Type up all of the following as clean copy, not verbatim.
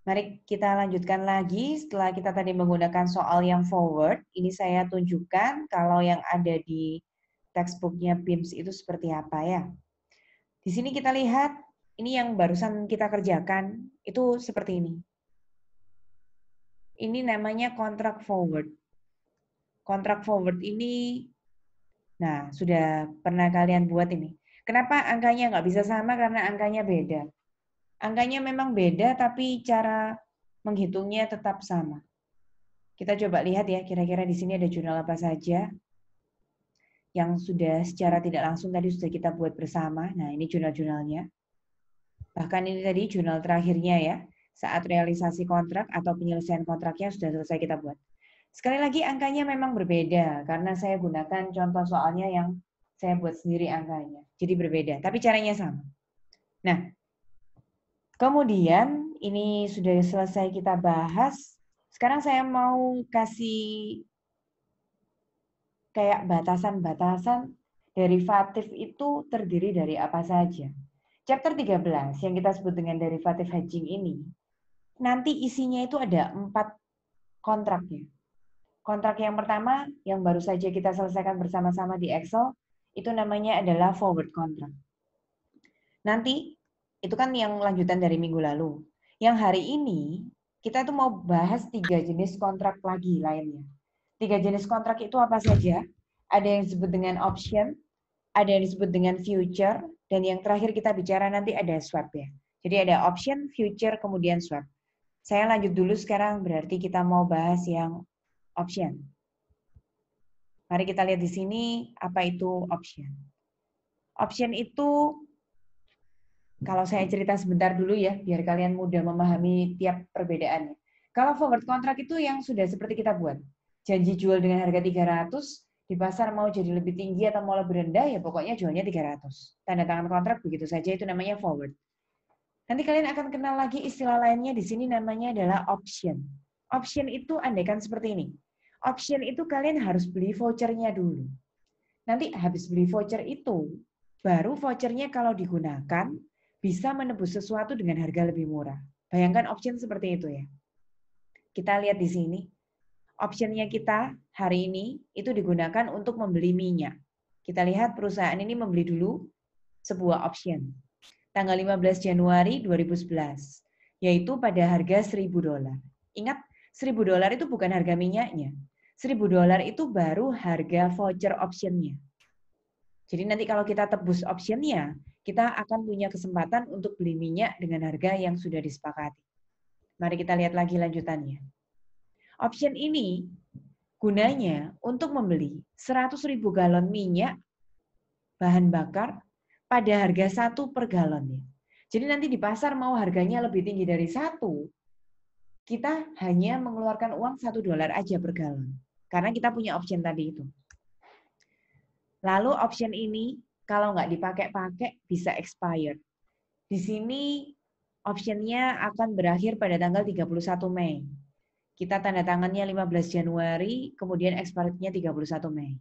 Mari kita lanjutkan lagi setelah kita tadi menggunakan soal yang forward. Ini saya tunjukkan kalau yang ada di textbooknya BIMS itu seperti apa ya. Di sini kita lihat, ini yang barusan kita kerjakan, itu seperti ini. Ini namanya kontrak forward. Kontrak forward ini, nah sudah pernah kalian buat ini. Kenapa angkanya nggak bisa sama? Karena angkanya beda. Angkanya memang beda, tapi cara menghitungnya tetap sama. Kita coba lihat ya, kira-kira di sini ada jurnal apa saja yang sudah secara tidak langsung tadi sudah kita buat bersama. Nah, ini jurnal-jurnalnya. Bahkan ini tadi jurnal terakhirnya ya, saat realisasi kontrak atau penyelesaian kontraknya sudah selesai kita buat. Sekali lagi angkanya memang berbeda, karena saya gunakan contoh soalnya yang saya buat sendiri angkanya. Jadi berbeda, tapi caranya sama. Nah, kemudian ini sudah selesai kita bahas. Sekarang saya mau kasih kayak batasan-batasan derivatif itu terdiri dari apa saja. Chapter 13 yang kita sebut dengan derivative hedging ini, nanti isinya itu ada 4 kontraknya. Kontrak yang pertama yang baru saja kita selesaikan bersama-sama di Excel, itu namanya adalah forward contract. Nanti, itu kan yang lanjutan dari minggu lalu. Yang hari ini, kita tuh mau bahas 3 jenis kontrak lagi lainnya. 3 jenis kontrak itu apa saja? Ada yang disebut dengan option, ada yang disebut dengan future, dan yang terakhir kita bicara nanti ada swap ya. Jadi ada option, future, kemudian swap. Saya lanjut dulu sekarang, berarti kita mau bahas yang option. Mari kita lihat di sini apa itu option. Option itu, kalau saya cerita sebentar dulu ya, biar kalian mudah memahami tiap perbedaannya. Kalau forward contract itu yang sudah seperti kita buat. Janji jual dengan harga 300, di pasar mau jadi lebih tinggi atau mau lebih rendah, ya pokoknya jualnya 300. Tanda tangan kontrak begitu saja, itu namanya forward. Nanti kalian akan kenal lagi istilah lainnya di sini namanya adalah option. Option itu andaikan seperti ini. Option itu kalian harus beli vouchernya dulu. Nanti habis beli voucher itu, baru vouchernya kalau digunakan bisa menebus sesuatu dengan harga lebih murah. Bayangkan option seperti itu ya. Kita lihat di sini. Optionnya kita hari ini itu digunakan untuk membeli minyak. Kita lihat perusahaan ini membeli dulu sebuah option. Tanggal 15 Januari 2011. Yaitu pada harga $1.000. Ingat, $1.000 itu bukan harga minyaknya. $1.000 itu baru harga voucher optionnya. Jadi nanti kalau kita tebus optionnya, kita akan punya kesempatan untuk beli minyak dengan harga yang sudah disepakati. Mari kita lihat lagi lanjutannya. Option ini gunanya untuk membeli 100.000 galon minyak bahan bakar pada harga 1 per galonnya. Jadi nanti di pasar mau harganya lebih tinggi dari 1, kita hanya mengeluarkan uang $1 aja per galon. Karena kita punya option tadi itu. Lalu option ini kalau nggak dipakai-pakai bisa expired. Di sini optionnya akan berakhir pada tanggal 31 Mei. Kita tanda tangannya 15 Januari, kemudian expirednya 31 Mei.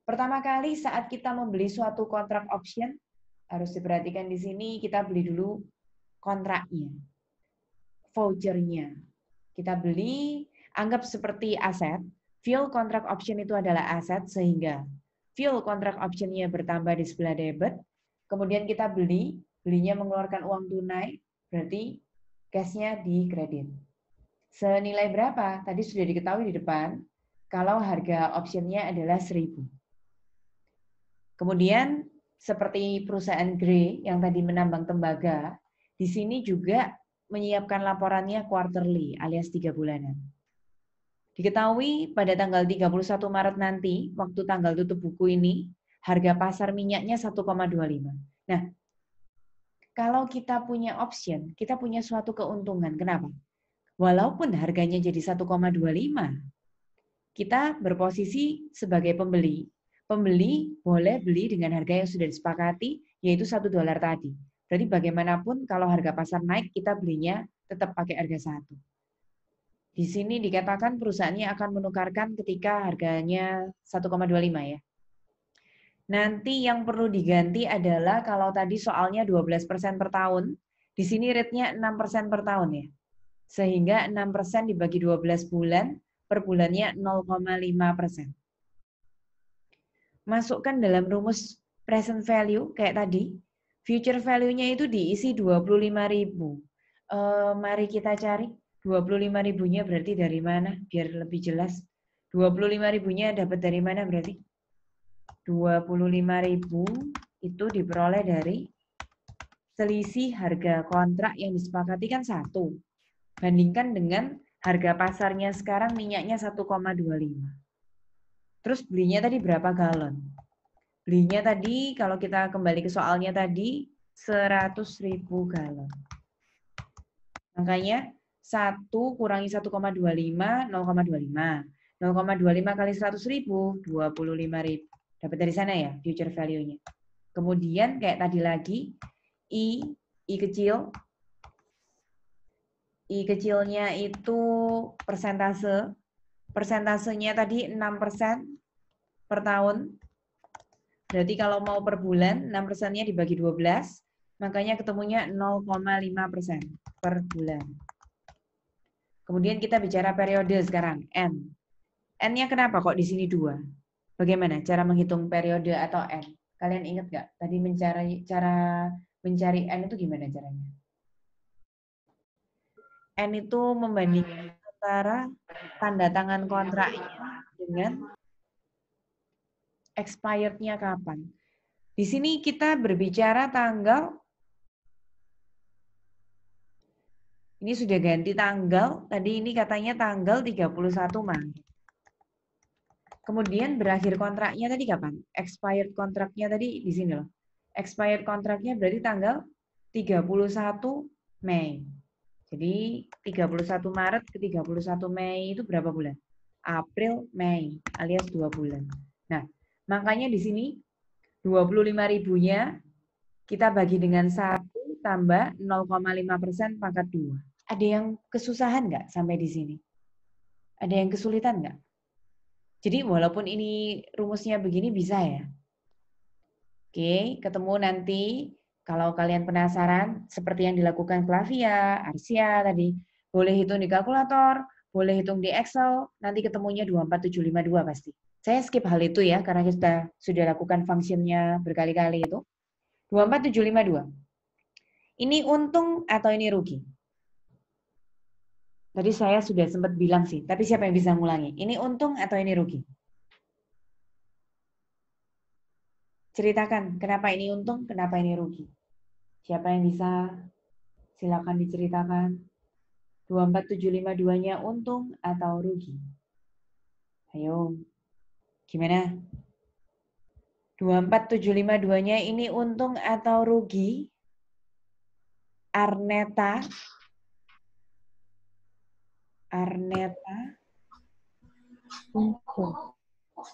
Pertama kali saat kita membeli suatu kontrak option, harus diperhatikan di sini kita beli dulu kontraknya, vouchernya. Kita beli, anggap seperti aset, fuel kontrak option itu adalah aset, sehingga fuel kontrak optionnya bertambah di sebelah debit, kemudian kita belinya mengeluarkan uang tunai, berarti cashnya di kredit. Senilai berapa? Tadi sudah diketahui di depan, kalau harga optionnya adalah 1.000. Kemudian seperti perusahaan Grey yang tadi menambang tembaga, di sini juga menyiapkan laporannya quarterly alias 3 bulanan. Diketahui pada tanggal 31 Maret nanti, waktu tanggal tutup buku ini, harga pasar minyaknya 1,25. Nah, kalau kita punya option, kita punya suatu keuntungan. Kenapa? Walaupun harganya jadi 1,25, kita berposisi sebagai pembeli. Pembeli boleh beli dengan harga yang sudah disepakati, yaitu $1 tadi. Berarti bagaimanapun kalau harga pasar naik, kita belinya tetap pakai harga 1. Di sini dikatakan perusahaannya akan menukarkan ketika harganya 1,25 ya. Nanti yang perlu diganti adalah kalau tadi soalnya 12% per tahun, di sini rate-nya 6% per tahun ya. Sehingga 6% dibagi 12 bulan, per bulannya 0,5%. Masukkan dalam rumus present value kayak tadi. Future value-nya itu diisi 25.000. Mari kita cari 25.000-nya berarti dari mana biar lebih jelas. 25.000-nya dapat dari mana berarti? 25.000 itu diperoleh dari selisih harga kontrak yang disepakati kan 1. Bandingkan dengan harga pasarnya sekarang minyaknya 1,25. Terus belinya tadi berapa galon? Belinya tadi kalau kita kembali ke soalnya tadi 100.000 galon. Makanya 1 kurangi 1,25, 0,25. 0,25 kali 100.000, 25.000. Dapat dari sana ya future value-nya. Kemudian kayak tadi lagi, I kecil. I kecilnya itu persentase. Persentasenya tadi 6% per tahun. Berarti kalau mau per bulan, 6%-nya dibagi 12, makanya ketemunya 0,5% per bulan. Kemudian kita bicara periode sekarang, N. N-nya kenapa kok di sini 2? Bagaimana cara menghitung periode atau N? Kalian ingat nggak? Tadi cara mencari N itu gimana caranya? N itu membandingkan antara tanda tangan kontraknya dengan expired-nya kapan. Di sini kita berbicara tanggal, ini sudah ganti tanggal, tadi ini katanya tanggal 31 Maret. Kemudian berakhir kontraknya tadi kapan? Expired kontraknya tadi di sini loh. Expired kontraknya berarti tanggal 31 Mei. Jadi 31 Maret ke 31 Mei itu berapa bulan? April, Mei, alias 2 bulan. Nah, makanya di sini 25.000-nya kita bagi dengan 1 tambah 0,5% pangkat 2. Ada yang kesusahan nggak sampai di sini? Ada yang kesulitan nggak? Jadi walaupun ini rumusnya begini bisa ya. Oke, ketemu nanti. Kalau kalian penasaran, seperti yang dilakukan Flavia, Arsia tadi, boleh hitung di kalkulator, boleh hitung di Excel, nanti ketemunya 24752 pasti. Saya skip hal itu ya, karena kita sudah lakukan fungsinya berkali-kali itu. 24752. Ini untung atau ini rugi? Tadi saya sudah sempat bilang sih, tapi siapa yang bisa ngulangi? Ini untung atau ini rugi? Ceritakan, kenapa ini untung, kenapa ini rugi? Siapa yang bisa? Silakan diceritakan. 24752-nya untung atau rugi? Ayo, gimana? 24752-nya ini untung atau rugi? Arneta?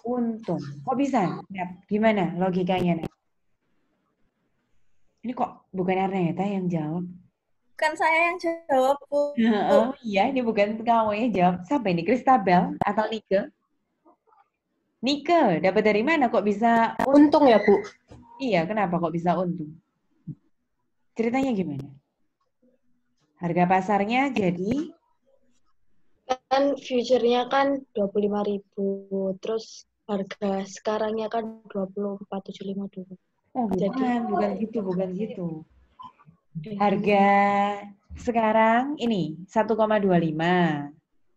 Untung. Kok bisa? Gimana logikanya? Ini kok bukan Arneta yang jawab? Bukan saya yang jawab, Bu. Oh iya, ini bukan kamu yang jawab. Siapa ini? Kristabel atau Nike? Nike, dapat dari mana kok bisa Untung ya, Bu? Iya, kenapa kok bisa untung? Ceritanya gimana? Harga pasarnya jadi Kan future-nya kan 25.000, terus harga sekarangnya kan 24.752. oh Jadi bukan gitu. Harga sekarang ini 1,25.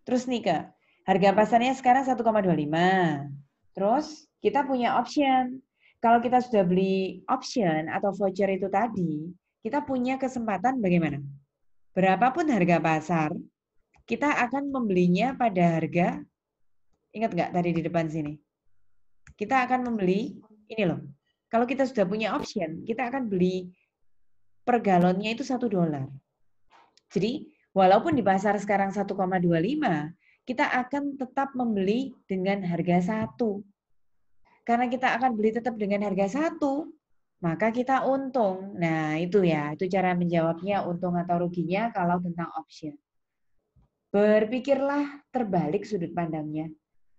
Terus nih Kak, harga pasarnya sekarang 1,25. Terus kita punya option. Kalau kita sudah beli option atau voucher itu tadi, kita punya kesempatan bagaimana? Berapapun harga pasar, kita akan membelinya pada harga, ingat nggak tadi di depan sini? Kita akan membeli, ini loh, kalau kita sudah punya option, kita akan beli per galonnya itu $1. Jadi, walaupun di pasar sekarang 1,25, kita akan tetap membeli dengan harga 1. Karena kita akan beli tetap dengan harga 1, maka kita untung. Nah, itu ya, itu cara menjawabnya untung atau ruginya kalau tentang option. Berpikirlah terbalik sudut pandangnya.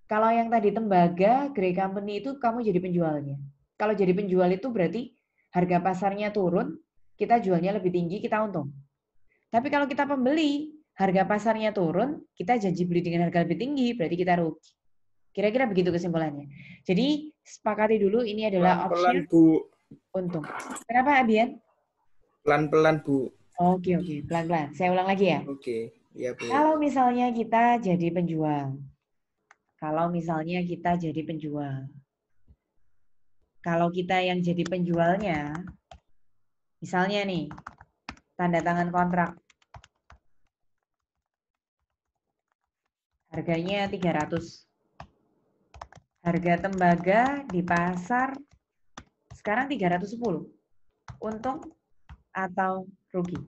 Kalau yang tadi tembaga, Grey Company itu kamu jadi penjualnya. Kalau jadi penjual itu berarti harga pasarnya turun, kita jualnya lebih tinggi, kita untung. Tapi kalau kita pembeli, harga pasarnya turun, kita janji beli dengan harga lebih tinggi, berarti kita rugi. Kira-kira begitu kesimpulannya. Jadi sepakati dulu ini adalah option untung. Kenapa Abian? Pelan-pelan Bu. Oke, pelan-pelan. Saya ulang lagi ya. Oke, ya Bu. Kalau misalnya kita jadi penjual. Kalau kita yang jadi penjualnya, misalnya nih, tanda tangan kontrak. Harganya 300. Harga tembaga di pasar sekarang 310. Untung atau rugi?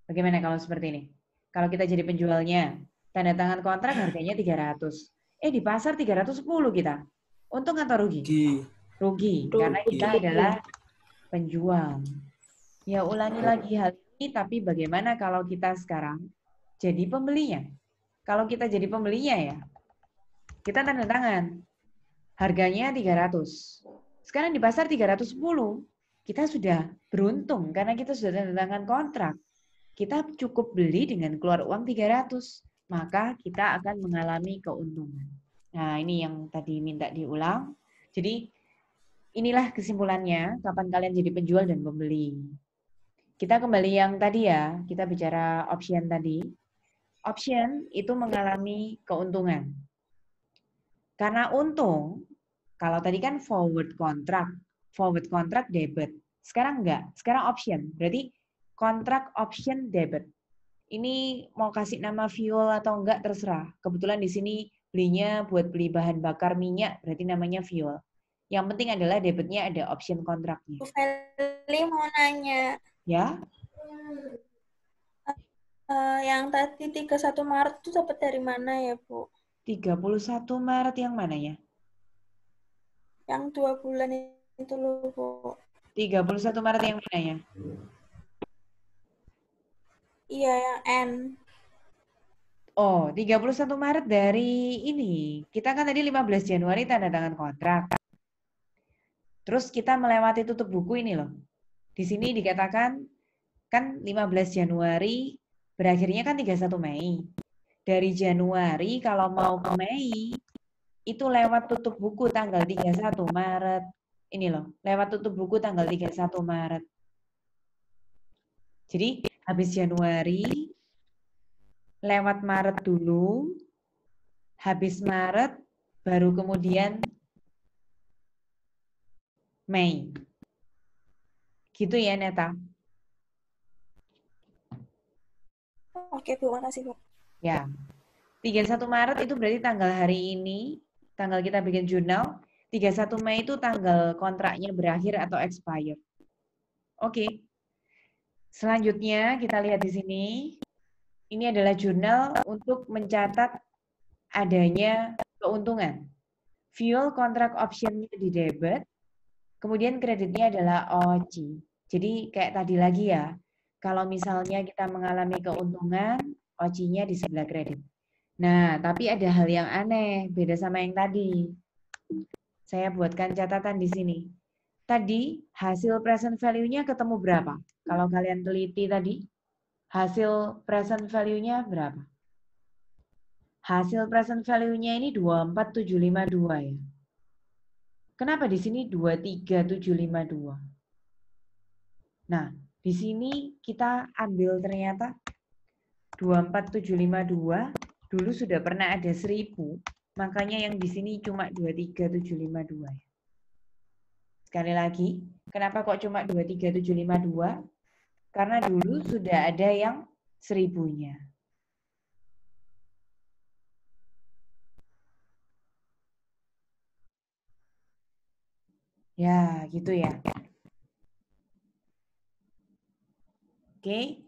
Bagaimana kalau seperti ini? Kalau kita jadi penjualnya, tanda tangan kontrak harganya 300. Di pasar 310 kita. Untung atau rugi? Rugi, karena kita adalah penjual. Ya ulangi lagi hal ini, tapi bagaimana kalau kita sekarang jadi pembelinya? Kalau kita jadi pembelinya ya, kita tanda tangan. Harganya 300. Sekarang di pasar 310. Kita sudah beruntung karena kita sudah tanda tangan kontrak. Kita cukup beli dengan keluar uang 300. Maka kita akan mengalami keuntungan. Nah, ini yang tadi minta diulang. Jadi, inilah kesimpulannya kapan kalian jadi penjual dan pembeli. Kita kembali yang tadi ya, kita bicara option tadi. Option itu mengalami keuntungan. Karena untung, kalau tadi kan forward contract debit. Sekarang enggak, sekarang option. Berarti kontrak option debit. Ini mau kasih nama fuel atau enggak terserah. Kebetulan di sini belinya buat beli bahan bakar minyak, berarti namanya fuel. Yang penting adalah debitnya ada option kontraknya. Bu Feli mau nanya. Ya? Yang tadi 31 Maret itu dapat dari mana ya, Bu? 31 Maret yang mana ya? Yang 2 bulan itu loh, Bu. 31 Maret yang mana ya? Iya, yang N. Oh, 31 Maret dari ini. Kita kan tadi 15 Januari tanda tangan kontrak. Terus kita melewati tutup buku ini loh. Di sini dikatakan kan 15 Januari berakhirnya kan 31 Mei. Dari Januari kalau mau ke Mei itu lewat tutup buku tanggal 31 Maret. Ini loh, lewat tutup buku tanggal 31 Maret. Jadi habis Januari, lewat Maret dulu, habis Maret, baru kemudian Mei. Gitu ya, Neta? Oke, Bu. Makasih, Bu. Ya. 31 Maret itu berarti tanggal hari ini, tanggal kita bikin jurnal. 31 Mei itu tanggal kontraknya berakhir atau expired. Oke. Selanjutnya kita lihat di sini. Ini adalah jurnal untuk mencatat adanya keuntungan. Fuel kontrak optionnya di debit, kemudian kreditnya adalah OC. Jadi kayak tadi lagi ya, kalau misalnya kita mengalami keuntungan, OC-nya di sebelah kredit. Nah, tapi ada hal yang aneh, beda sama yang tadi. Saya buatkan catatan di sini. Tadi hasil present value-nya ketemu berapa? Kalau kalian teliti tadi, hasil present value-nya berapa? Hasil present value-nya ini 24752 ya. Kenapa di sini 23752? Nah, di sini kita ambil ternyata 24752 dulu sudah pernah ada 1000, makanya yang di sini cuma 23752 ya. Sekali lagi, kenapa kok cuma 23752? Karena dulu sudah ada yang 1000-nya. Ya, gitu ya. Oke.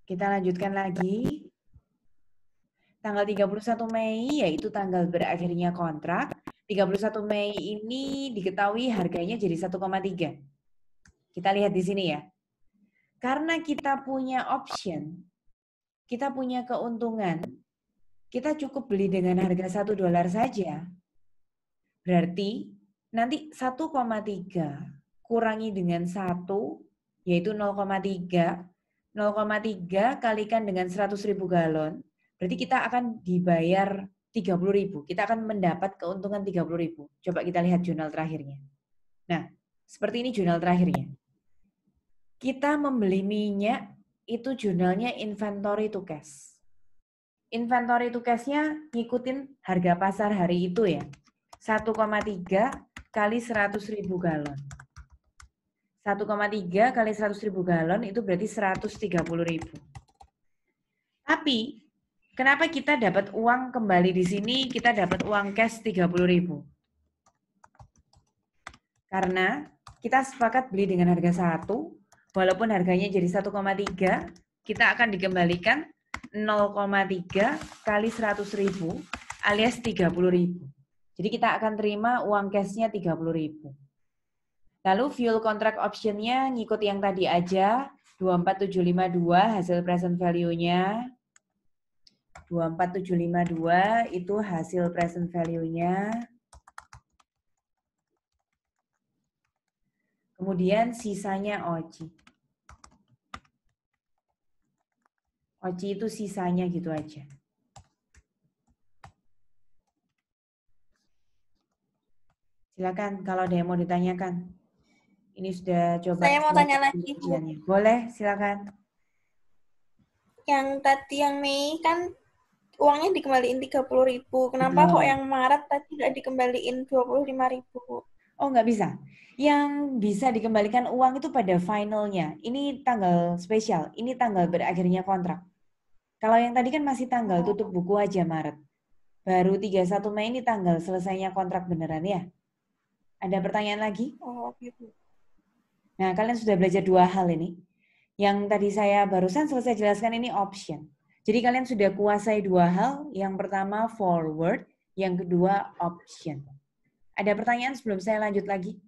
Kita lanjutkan lagi. Tanggal 31 Mei yaitu tanggal berakhirnya kontrak. 31 Mei ini diketahui harganya jadi 1,3. Kita lihat di sini ya. Karena kita punya option, kita punya keuntungan, kita cukup beli dengan harga $1 saja. Berarti nanti 1,3 kurangi dengan 1, yaitu 0,3. 0,3 kalikan dengan 100.000 galon, berarti kita akan dibayar 30.000. Kita akan mendapat keuntungan 30.000. Coba kita lihat jurnal terakhirnya. Nah, seperti ini jurnal terakhirnya. Kita membeli minyak, itu jurnalnya inventory to cash. Inventory to cash-nya ngikutin harga pasar hari itu ya. 1,3 kali 100.000 galon. 1,3 kali 100.000 galon itu berarti 130.000. Tapi, kenapa kita dapat uang kembali di sini, kita dapat uang cash 30.000? Karena kita sepakat beli dengan harga 1, walaupun harganya jadi 1,3, kita akan dikembalikan 0,3 kali 100.000 alias 30.000. Jadi kita akan terima uang cashnya 30.000. Lalu fuel contract option-nya ngikut yang tadi aja, 24752 hasil present value-nya. 24752 itu hasil present value-nya. Kemudian sisanya OCI. OCI itu sisanya gitu aja. Silakan kalau ada yang mau ditanyakan. Ini sudah coba. Saya mau tanya lagi, Bu. Boleh, silakan. Yang tadi yang Mei kan uangnya dikembaliin 30.000. Kenapa kok yang Maret tadi nggak dikembaliin 25.000? Oh, nggak bisa. Yang bisa dikembalikan uang itu pada finalnya. Ini tanggal spesial. Ini tanggal berakhirnya kontrak. Kalau yang tadi kan masih tanggal tutup buku aja Maret. Baru 31 Mei ini tanggal selesainya kontrak beneran ya. Ada pertanyaan lagi? Oh, gitu. Nah, kalian sudah belajar 2 hal ini. Yang tadi saya barusan selesai jelaskan ini option. Jadi kalian sudah kuasai 2 hal. Yang pertama forward, yang kedua option. Ada pertanyaan sebelum saya lanjut lagi?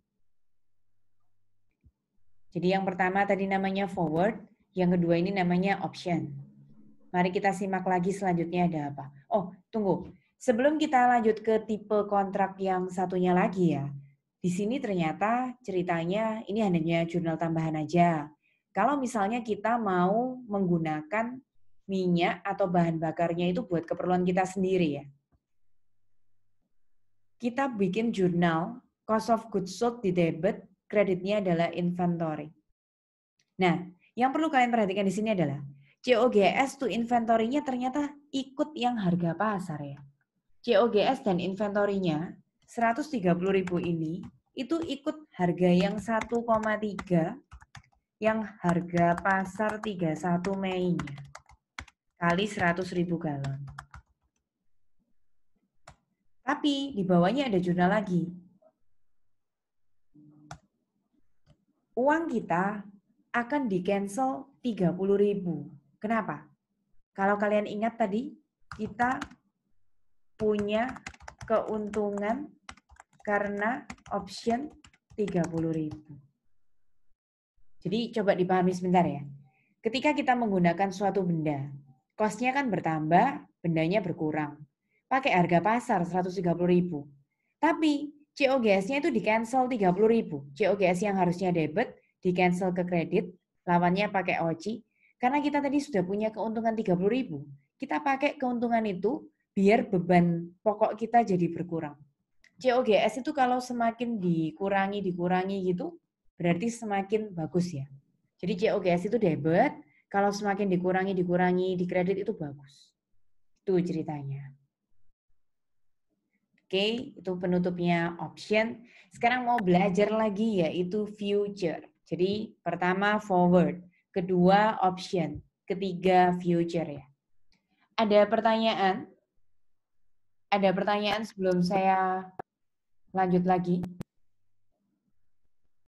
Jadi yang pertama tadi namanya forward, yang kedua ini namanya option. Mari kita simak lagi selanjutnya ada apa. Oh, tunggu. Sebelum kita lanjut ke tipe kontrak yang satunya lagi ya. Di sini ternyata ceritanya ini hanya jurnal tambahan aja. Kalau misalnya kita mau menggunakan minyak atau bahan bakarnya itu buat keperluan kita sendiri ya. Kita bikin jurnal, cost of goods sold di debit, kreditnya adalah inventory. Nah, yang perlu kalian perhatikan di sini adalah COGS to inventory-nya ternyata ikut yang harga pasar ya. COGS dan inventory-nya 130.000 ini itu ikut harga yang 1,3 yang harga pasar 31 Mei-nya kali 100.000 galon. Tapi di bawahnya ada jurnal lagi. Uang kita akan di-cancel 30.000. Kenapa? Kalau kalian ingat tadi, kita punya keuntungan karena option 30.000. Jadi coba dipahami sebentar ya. Ketika kita menggunakan suatu benda, cost-nya kan bertambah, bendanya berkurang. Pakai harga pasar 130.000. Tapi COGS-nya itu di-cancel 30.000. COGS yang harusnya debit, di-cancel ke kredit, lawannya pakai OCI. Karena kita tadi sudah punya keuntungan 30.000. Kita pakai keuntungan itu biar beban pokok kita jadi berkurang. COGS itu kalau semakin dikurangi gitu, berarti semakin bagus ya. Jadi COGS itu debit, kalau semakin dikurangi di kredit itu bagus. Itu ceritanya. Oke, itu penutupnya option. Sekarang mau belajar lagi yaitu future. Jadi pertama forward, kedua option, ketiga future ya. Ada pertanyaan? Ada pertanyaan sebelum saya lanjut lagi?